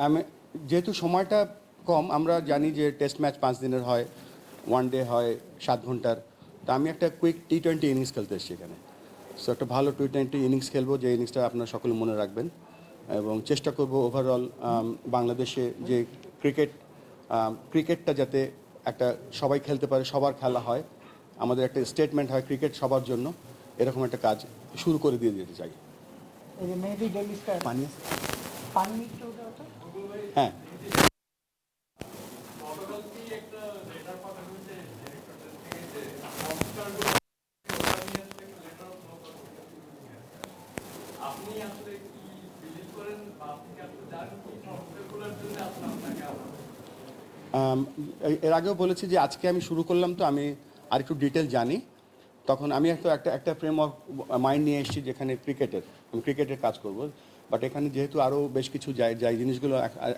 আমি যেহেতু সময়টা কম, আমরা জানি যে টেস্ট ম্যাচ 5 দিনের হয়, ওয়ান ডে হয় 7 ঘন্টার। তো আমি একটা কুইক T20 ইনিংস খেলতে এসেছি এখানে। সো একটা ভালো T20 ইনিংস খেলবো, যে ইনিংসটা আপনারা সকলে মনে রাখবেন, এবং চেষ্টা করব ওভারঅল বাংলাদেশে যে ক্রিকেটটা যাতে একটা সবাই খেলতে পারে, সবার খেলা হয়, আমাদের একটা স্টেটমেন্ট হয় ক্রিকেট সবার জন্য, এরকম একটা কাজ শুরু করে দিয়ে যেতে চাই। এই যে মেহেদী ডেইলি স্টার পানি পানি একটু দাও তো। হ্যাঁ, এর আগেও বলেছি যে আজকে আমি শুরু করলাম, তো আমি আর একটু ডিটেল জানি। তখন আমি একটা ফ্রেম অফ মাইন্ড নিয়ে এসেছি যেখানে আমি ক্রিকেটের কাজ করব। বাট এখানে যেহেতু আরও বেশ কিছু যাই জিনিসগুলো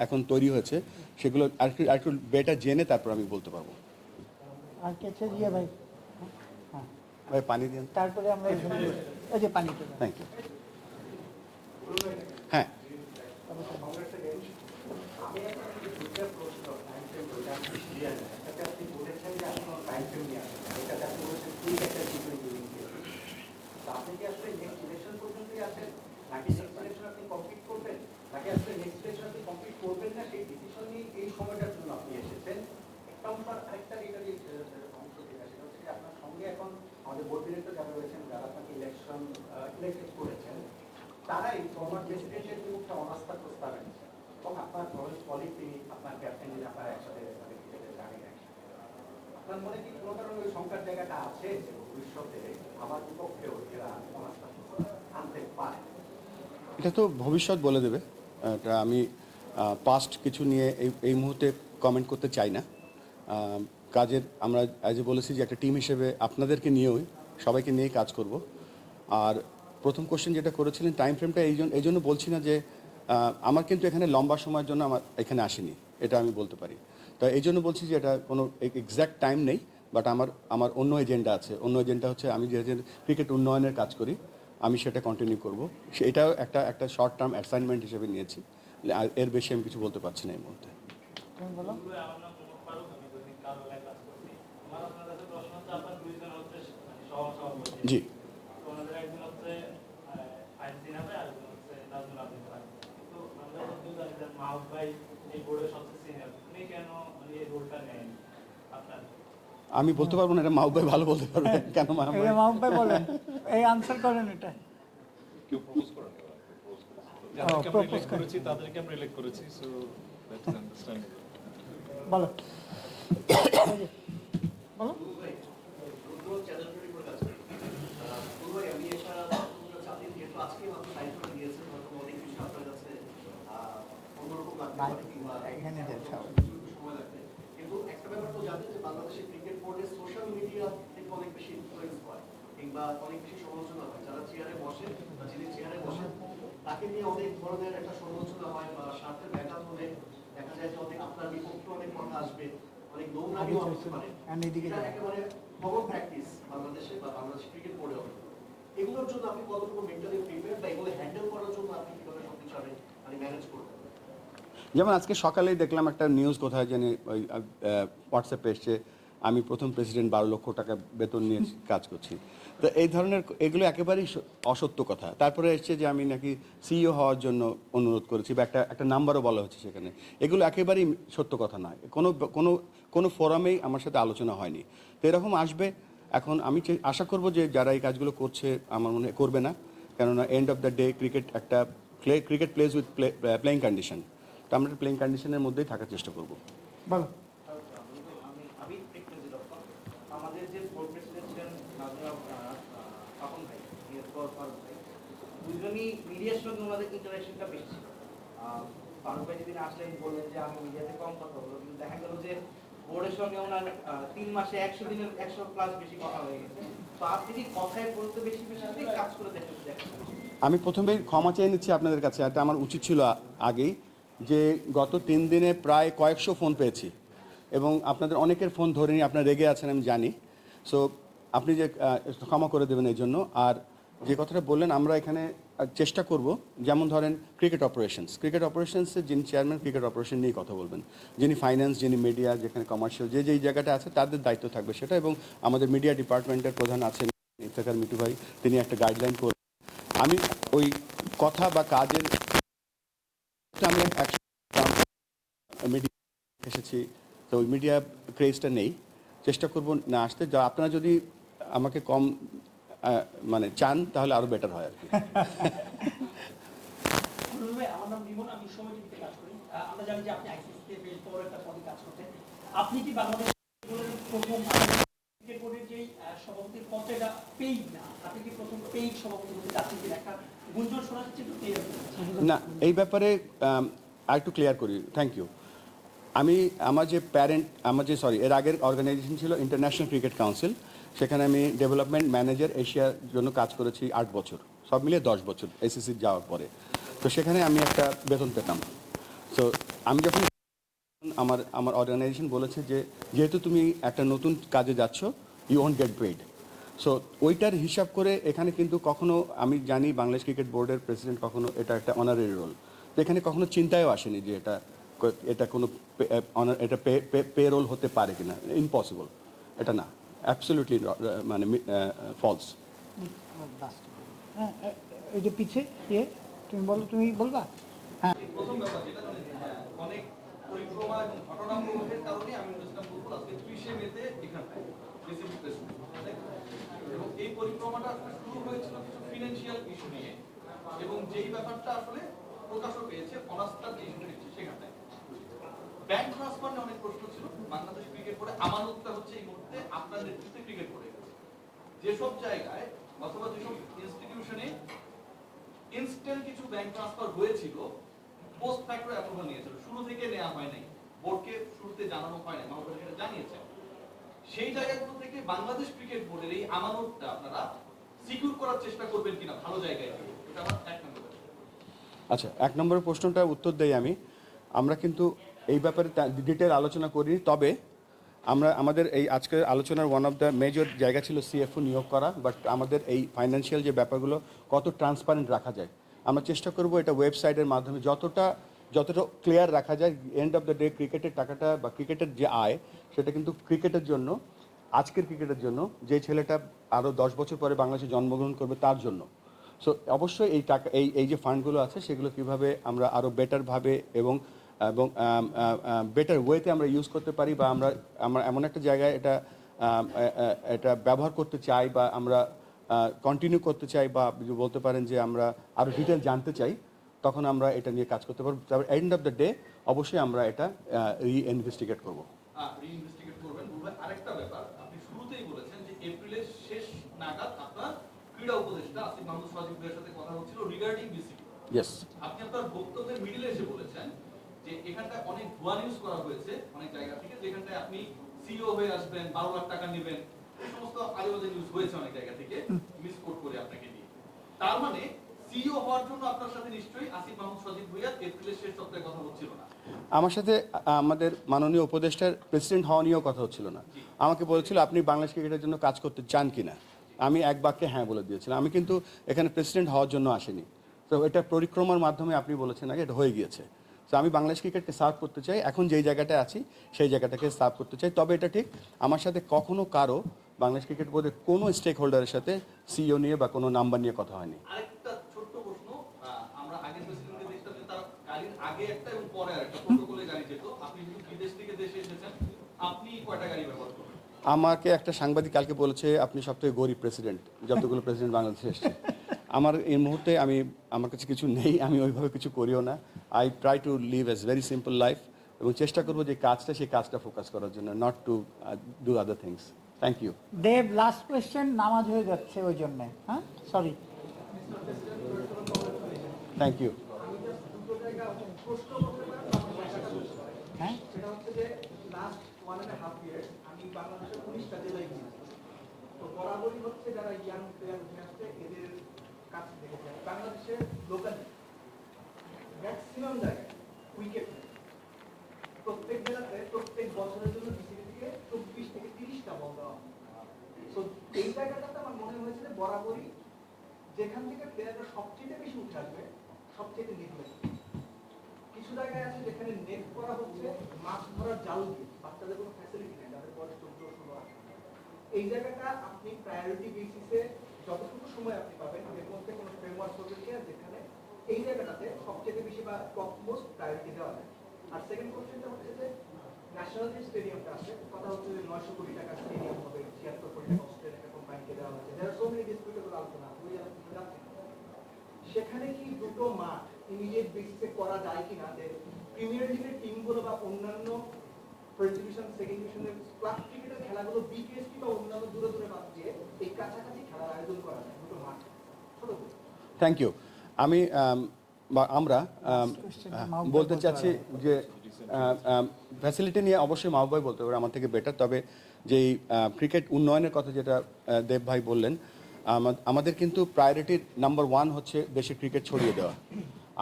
এখন তৈরি হয়েছে, সেগুলো আরেকটু বেটার জেনে তারপর আমি বলতে পারবো। আর কেছে দিয়ে ভাই, হ্যাঁ ভাই পানি দিন। তারপরে আমরা ওই যে পানিটা দাও। Thank you. হ্যাঁ, তারাই ফরমার প্রেসিডেন্টের বিরুদ্ধে অনাস্থা প্রস্তাব এনেছেন এবং আপনার কলিগ তিনি আপনার ক্যাপ্টেন যিনি আপনারা একসাথে জানেন। আপনার মনে কি কোনো কারণে ওই সংখ্যার জায়গাটা আছে যে ভবিষ্যতে আমার বিপক্ষেও এরা অনাস্থা আনতে পারে? এটা তো ভবিষ্যৎ বলে দেবে। এটা আমি পাস্ট কিছু নিয়ে এই মুহূর্তে কমেন্ট করতে চাই না। কাজের আমরা আজ বলেছি যে একটা টিম হিসেবে আপনাদেরকে নিয়েও সবাইকে নিয়েই কাজ করব। আর প্রথম কোশ্চেন যেটা করেছিলেন টাইম ফ্রেমটা এই জন্য বলছি না যে আমার কিন্তু এখানে লম্বা সময়ের জন্য আমার এখানে আসেনি, এটা আমি বলতে পারি। তো এই জন্য বলছি যে এটা কোনো এক্স্যাক্ট টাইম নেই, বাট আমার অন্য এজেন্ডা আছে। অন্য এজেন্ডা হচ্ছে আমি যে ক্রিকেট উন্নয়নের কাজ করি, আমি সেটা কন্টিনিউ করব। সেটাও একটা শর্ট টার্ম অ্যাসাইনমেন্ট হিসেবে নিয়েছি। আর এর বেশি আমি কিছু বলতে পারছি না এই মুহূর্তে। তুমি বলো। জি, আমি বলতে পারবো না, এটা মাহবুব ভাই ভালো বলতে পারবে কেন। এই মাহবুব ভাই বলেন, এই আনসার করেন এটা। কেউ প্রপোজ করেন, যাদেরকে আমরা ইলেক্ট করেছি তাদেরকে আমরা ইলেক্ট করেছি, সো দ্যাট ইজ আন্ডারস্ট্যান্ডেবল। বলো বলো। এখানে কিন্তু একটা ব্যাপার তো জানেন যে বাংলাদেশের ক্রিকেট বোর্ডের সোশ্যাল মিডিয়া থেকে অনেক বেশি ইনফ্লুয়েন্স হয় কিংবা অনেক বেশি সমালোচনা হয়। যারা চেয়ারে বসে বা যিনি চেয়ারে বসেন তাকে নিয়ে অনেক ধরনের একটা সমালোচনা হয় বা স্বার্থের ব্যাঘাত হলে দেখা যায় যে অনেক আপনার বিপক্ষে অনেক কথা আসবে, অনেক নোংরামিও আসতে পারে। এটা একেবারে কমন প্র্যাকটিস বাংলাদেশে বা বাংলাদেশ ক্রিকেট বোর্ডে। এগুলোর জন্য আপনি কতটুকু মেন্টালি প্রিপেয়ার বা এগুলো হ্যান্ডেল করার জন্য আপনি কিভাবে সবকিছু মানে ম্যানেজ করবেন? যেমন আজকে সকালেই দেখলাম একটা নিউজ কোথায় জানি ওই হোয়াটসঅ্যাপে এসছে, আমি প্রথম প্রেসিডেন্ট 12 লক্ষ টাকা বেতন নিয়ে কাজ করছি। তো এই ধরনের এগুলো একেবারেই অসত্য কথা। তারপরে এসছে যে আমি নাকি সিইও হওয়ার জন্য অনুরোধ করেছি, বা একটা নাম্বারও বলা হচ্ছে সেখানে। এগুলো একেবারেই সত্য কথা নয়। কোনো ফোরামেই আমার সাথে আলোচনা হয়নি। তো এরকম আসবে। এখন আমি আশা করব যে যারা এই কাজগুলো করছে, আমার মনে করবে না, কেননা end of the day cricket plays with playing condition. তো আমরা প্লেইং কন্ডিশনের মধ্যেই থাকার চেষ্টা করব। বলো। আমাদের যে বোর্ড প্রেসিডেন্ট ছিলেন তপন ভাই, দুজনই মিডিয়ার সঙ্গে ওনাদের ইন্টারাকশনটা বেশি ছিল। ফারুক ভাই যেদিন আসলেন বললেন যে আমি মিডিয়াতে কম কথা বলবো, কিন্তু দেখা গেল যে বোর্ডের সঙ্গে ওনার 3 মাসে 100 দিনের 100+ বেশি কথা হয়ে গেছে। তো আপনি কি কথায় বলতে বেশি কাজ করে দেখেন? আমি প্রথমেই ক্ষমা চেয়ে নিচ্ছি আপনাদের কাছে, এটা আমার উচিত ছিল আগেই, যে গত 3 দিনে প্রায় কয়েকশো ফোন পেয়েছি, এবং আপনাদের অনেকের ফোন ধরেনি, আপনারা রেগে আছেন আমি জানি। সো আপনি যে ক্ষমা করে দেবেন এই জন্য। আর যে কথাটা বললেন, আমরা এখানে চেষ্টা করব, যেমন ধরেন ক্রিকেট অপারেশনসের যিনি চেয়ারম্যান ক্রিকেট অপারেশন নিয়ে কথা বলবেন, যিনি ফাইন্যান্স, যিনি মিডিয়া, যেখানে কমার্শিয়াল যেই জায়গাটা আছে তাদের দায়িত্ব থাকবে সেটা, এবং আমাদের মিডিয়া ডিপার্টমেন্টের প্রধান আছেন ইফতেখার মিটু ভাই, তিনি একটা গাইডলাইন করবেন। আমি ওই কথা বা কাজের আমরা মিডিয়া এসেছি, তো ওই মিডিয়া ক্রেজটা নেই, চেষ্টা করব না আসতে। যা আপনারা যদি আমাকে কম মানে চান তাহলে আরো বেটার হয় আর কি। ভাই, আমার নাম রিমন, আমি সময় টিভিতে কাজ করি। আমরা জানি যে আপনি আইসিসিতে বেশ বড় একটা পদে কাজ করতেন। আপনি কি বাংলাদেশ প্রথম ক্রিকেট বোর্ডের যেই সভাপতির পদটা পেইড না, আপনি কি প্রথম পেইড সভাপতি হতে যাচ্ছেন কিনা একটা গুঞ্জন শোনা যাচ্ছে, একটু ক্লিয়ার করুন। না, এই ব্যাপারে আর একটু ক্লিয়ার করি। Thank you. আমার যে এর আগের অর্গানাইজেশন ছিল ইন্টারন্যাশনাল ক্রিকেট কাউন্সিল, সেখানে আমি ডেভেলপমেন্ট ম্যানেজার এশিয়ার জন্য কাজ করেছি 8 বছর, সব মিলিয়ে 10 বছর এসিসি যাওয়ার পরে। তো সেখানে আমি একটা বেতন পেতাম। সো আমি যখন আমার অর্গানাইজেশন বলেছে যে যেহেতু তুমি একটা নতুন কাজে যাচ্ছ, you won't get paid. So ওইটার হিসাব করে এখানে কিন্তু কখনো, আমি জানি বাংলাদেশ ক্রিকেট বোর্ডের প্রেসিডেন্ট কখনো এটা একটা অনারারি রোল, তো এখানে কখনো চিন্তায়ও আসেনি যে এটা কোনো এটা পে রোল হতে পারে কিনা। ইম্পসিবল, এটা না, অ্যাবসলিউটলি মানে ফলস। হ্যাঁ, এই যে পিছে তুমি বলো, তুমি বলবা। হ্যাঁ, প্রথম ব্যাপার যেটা অনেক পরিক্রমা এবং ঘটনা প্রবাহের কারণে আমি বলেছিলাম বলবো আজকে 30শে মেতে এখানটায় বেসিক প্রেস, এবং এই পরিক্রমাটা আসলে শুরু হয়েছিল কিছু ফিনান্সিয়াল ইস্যু নিয়ে, এবং যেই ব্যাপারটা আসলে প্রকাশও পেয়েছে অনাস্থার যে ইস্যুটা নিচ্ছে সেখানটায় ব্যাংক ট্রান্সফার নিয়ে অনেক প্রশ্ন ছিল। বাংলাদেশ ক্রিকেট বোর্ডে আমানতটা হচ্ছে এই মুহূর্তে আপনার নেতৃত্বে ক্রিকেট বোর্ডে যেসব জায়গায় অথবা যেসব ইনস্টিটিউশনে ইনস্ট্যান্ট কিছু ব্যাংক ট্রান্সফার হয়েছিল, পোস্ট ফ্যাক্টর অ্যাপ্রুভাল নিয়েছিল, শুরু থেকে নেওয়া হয় নাই, বোর্ডকে শুরুতে জানানো হয় নাই, মাহবুব সেটা জানিয়েছে। সেই জায়গাগুলো থেকে বাংলাদেশ ক্রিকেট বোর্ডের এই আমানতটা আপনারা সিকিউর করার চেষ্টা করবেন কিনা ভালো জায়গায়, এটা আমার এক নম্বর। আচ্ছা, 1 নম্বরের প্রশ্নটার উত্তর দেই আমি। আমরা কিন্তু এই ব্যাপারে ডিটেল আলোচনা করিনি, তবে আমাদের এই আজকের আলোচনার ওয়ান অফ দ্য মেজর জায়গা ছিল সিএফও নিয়োগ করা, বাট আমাদের এই ফাইন্যান্সিয়াল যে ব্যাপারগুলো কত ট্রান্সপারেন্ট রাখা যায় আমরা চেষ্টা করব এটা ওয়েবসাইটের মাধ্যমে যতটা ক্লিয়ার রাখা যায়। এন্ড অফ দ্য ডে ক্রিকেটের টাকাটা বা ক্রিকেটের যে আয়, সেটা কিন্তু ক্রিকেটের জন্য, আজকের ক্রিকেটের জন্য, যে ছেলেটা আরও 10 বছর পরে বাংলাদেশে জন্মগ্রহণ করবে তার জন্য। সো অবশ্যই এই টাকা, এই যে ফান্ডগুলো আছে সেগুলো কীভাবে আমরা আরও বেটারভাবে এবং বেটার ওয়েতে আমরা ইউজ করতে পারি, বা আমরা এমন একটা জায়গায় এটা ব্যবহার করতে চাই, বা আমরা কন্টিনিউ করতে চাই, বা বলতে পারেন যে আমরা আরও ডিটেল জানতে চাই, তখন আমরা এটা নিয়ে কাজ করতে পারবো। তারপর এন্ড অফ দ্য ডে অবশ্যই আমরা এটা রিইনভেস্টিগেট করবো। রিইনভেস্টিগেট করবেন। আরেকটা ব্যাপার, আপনি শুরুতেই বলেছেন যে এপ্রিলের শেষ নাগাদ আপনার ক্রীড়া উপদেষ্টা আসিফ মাহমুদ সজীবের সাথে কথা হচ্ছিল রিগার্ডিং বিসিবি। ইয়েস। আপনি আপনার বক্তব্যের মিডিলে এসে বলেছেন যে এখানটায় অনেক ভুয়া নিউজ করা হয়েছে অনেক জায়গা থেকে, যেখানটায় আপনি সিইও হয়ে আসবেন, 12 লাখ টাকা নেবেন, এই সমস্ত আজেবাজে নিউজ হয়েছে অনেক জায়গা থেকে মিসকোট করে আপনাকে দিয়ে। তার মানে সিইও হওয়ার জন্য আপনার সাথে নিশ্চয়ই আসিফ মাহমুদ সজীব ভুইয়া এপ্রিলের শেষ সপ্তাহে কথা হচ্ছিল না। আমার সাথে আমাদের মাননীয় উপদেষ্টার প্রেসিডেন্ট হওয়া নিয়েও কথা হচ্ছিল না। আমাকে বলেছিল আপনি বাংলাদেশ ক্রিকেটের জন্য কাজ করতে চান কিনা, আমি এক বাক্যে হ্যাঁ বলে দিয়েছিলাম। আমি কিন্তু এখানে প্রেসিডেন্ট হওয়ার জন্য আসিনি। তো এটা পরিক্রমার মাধ্যমে আপনি বলেছেন আগে, এটা হয়ে গিয়েছে। তো আমি বাংলাদেশ ক্রিকেটকে সার্ভ করতে চাই, এখন যেই জায়গাটায় আছি সেই জায়গাটাকে সার্ভ করতে চাই। তবে এটা ঠিক, আমার সাথে কখনো কারো বাংলাদেশ ক্রিকেট বোর্ডের কোনো স্টেক হোল্ডারের সাথে সিইও নিয়ে বা কোনো নাম্বার নিয়ে কথা হয়নি। আরেকটা ছোট্ট প্রশ্ন, আমরা আগের প্রেসিডেন্টকে দেখতাম যে তার গাড়ির আগে একটা এবং পরে আরেকটা প্রোটোকলে গাড়ি যেত, আপনি কিন্তু বিদেশ থেকে দেশে এসেছেন, আপনি কয়টা গাড়ি ব্যবহার করবেন? আমাকে একটা সাংবাদিক কালকে বলেছে আপনি সবথেকে গরিব প্রেসিডেন্ট যতগুলো প্রেসিডেন্ট বাংলাদেশে এসেছে। আমার এই মুহূর্তে আমার কাছে কিছু নেই, আমি ওইভাবে কিছু করিও না। I try to live as very simple life, এবং চেষ্টা করবো যে সেই কাজটা ফোকাস করার জন্য, not to do other things. Thank you. দেব, লাস্ট কোয়েশ্চেন, নামাজ হয়ে যাচ্ছে ওই জন্য। হ্যাঁ, সরি। Thank you. হ্যাঁ, সেটা হচ্ছে যে লাস্ট 1.5 ইয়ার আমি বাংলাদেশের 19টা জেলায় গিয়েছি। তো বরাবরই হচ্ছে যারা ইয়াং প্লেয়ার উঠে আসছে এদের কাছ থেকে বাংলাদেশের লোকাল ম্যাক্সিমাম জায়গায় উইকেট নেই। প্রত্যেক জেলাতে প্রত্যেক বছরের জন্য বিসিবি থেকে 24 থেকে 30টা বল দেওয়া হয়। তো এই জায়গাটাতে আমার মনে হয়েছে যে বরাবরই যেখান থেকে প্লেয়াররা সবচেয়ে বেশি সবচেয়ে নেগলেক্ট। কিছু জায়গায় আছে যেখানে নেট করা হচ্ছে মাছ ধরার জাল দিয়ে, বাচ্চাদের কোনো ফ্যাসিলিটি নেই, যাদের বয়স 14-16 এই জায়গাটা আপনি প্রায়োরিটি বেসিসে যতটুকু সময় আপনি পাবেন এর মধ্যে কোনো ফ্রেমওয়ার্ক করবেন কিনা যেখানে এই জায়গাটাতে সবচেয়ে বেশি বা টপ মোস্ট প্রায়োরিটি দেওয়া যায়। আর সেকেন্ড কোশ্চেনটা হচ্ছে যে ন্যাশনাল যে স্টেডিয়ামটা আছে, কথা হচ্ছে যে 900 কোটি টাকা স্টেডিয়াম হবে, 76 কোটি টাকা অস্ট্রেলিয়া কোম্পানিকে দেওয়া হচ্ছে, যারা সো মেনি ডিসপিউটেবল আলোচনা ওই আলোচনা যাচ্ছে না। সেখানে কি দুটো মাঠ ইমিডিয়েট বেসিসে করা যায় কিনা, যে প্রিমিয়ার লিগের টিমগুলো বা অন্যান্য ফার্স্ট ডিভিশন সেকেন্ড ডিভিশনের ক্লাব ক্রিকেটের খেলাগুলো বিকেএসপি বা অন্যান্য দূরে দূরে বাদ দিয়ে এই কাছাকাছি খেলার আয়োজন করা যায় দুটো মাঠ ছোট করে। Thank you. আমি বা আমরা বলতে চাচ্ছি যে ফ্যাসিলিটি নিয়ে অবশ্যই মাহবুব ভাই বলতে পারে আমার থেকে বেটার, তবে যেই ক্রিকেট উন্নয়নের কথা যেটা দেব ভাই বললেন, আমাদের কিন্তু প্রায়োরিটি নাম্বার 1 হচ্ছে দেশে ক্রিকেট ছড়িয়ে দেওয়া।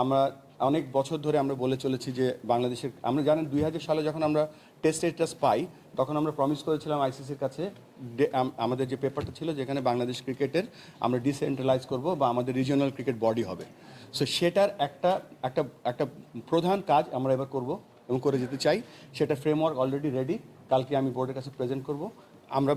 আমরা অনেক বছর ধরে আমরা বলে চলেছি যে বাংলাদেশের, আমরা জানেন 2000 সালে যখন আমরা টেস্ট স্ট্যাটাস পাই তখন আমরা প্রমিস করেছিলাম আইসিসির কাছে, আমাদের যে পেপারটা ছিল যেখানে বাংলাদেশ ক্রিকেটের আমরা ডিসেন্ট্রালাইজ করব বা আমাদের রিজিওনাল ক্রিকেট বডি হবে। সো সেটার একটা প্রধান কাজ আমরা এবার করব এবং করে যেতে চাই। সেটা ফ্রেমওয়ার্ক অলরেডি রেডি, কালকে আমি বোর্ডের কাছে প্রেজেন্ট করব, আমরা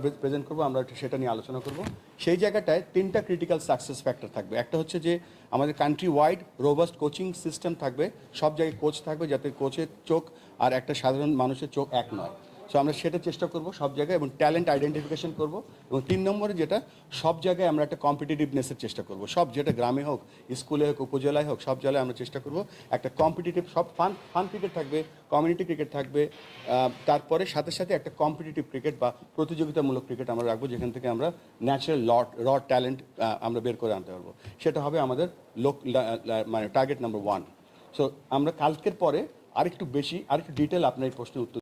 সেটা নিয়ে আলোচনা করব। সেই জায়গাটায় 3টা ক্রিটিক্যাল সাকসেস ফ্যাক্টর থাকবে। একটা হচ্ছে যে আমাদের country wide robust coaching system থাকবে, সব জায়গায় কোচ থাকবে যাতে কোচের চোখ আর একটা সাধারণ মানুষের চোখ এক নয়। সো আমরা সেটা চেষ্টা করব সব জায়গায়, এবং ট্যালেন্ট আইডেন্টিফিকেশন করব। এবং 3 নম্বরে যেটা, সব জায়গায় আমরা একটা কম্পিটিটিভনেসের চেষ্টা করব, সব যেটা গ্রামে হোক, স্কুলে হোক, উপজেলায় হোক, সব জায়গায় আমরা চেষ্টা করব একটা কম্পিটিটিভ, সব ফান ক্রিকেট থাকবে, কমিউনিটি ক্রিকেট থাকবে, তারপরে সাথে সাথে একটা কম্পিটিটিভ ক্রিকেট বা প্রতিযোগিতামূলক ক্রিকেট আমরা রাখবো, যেখান থেকে আমরা ন্যাচারাল র ট্যালেন্ট আমরা বের করে আনতে পারবো। সেটা হবে আমাদের মানে টার্গেট নাম্বার 1। সো আমরা কালকের পরে আরেকটু ডিটেল আপনার এই প্রশ্নের উত্তর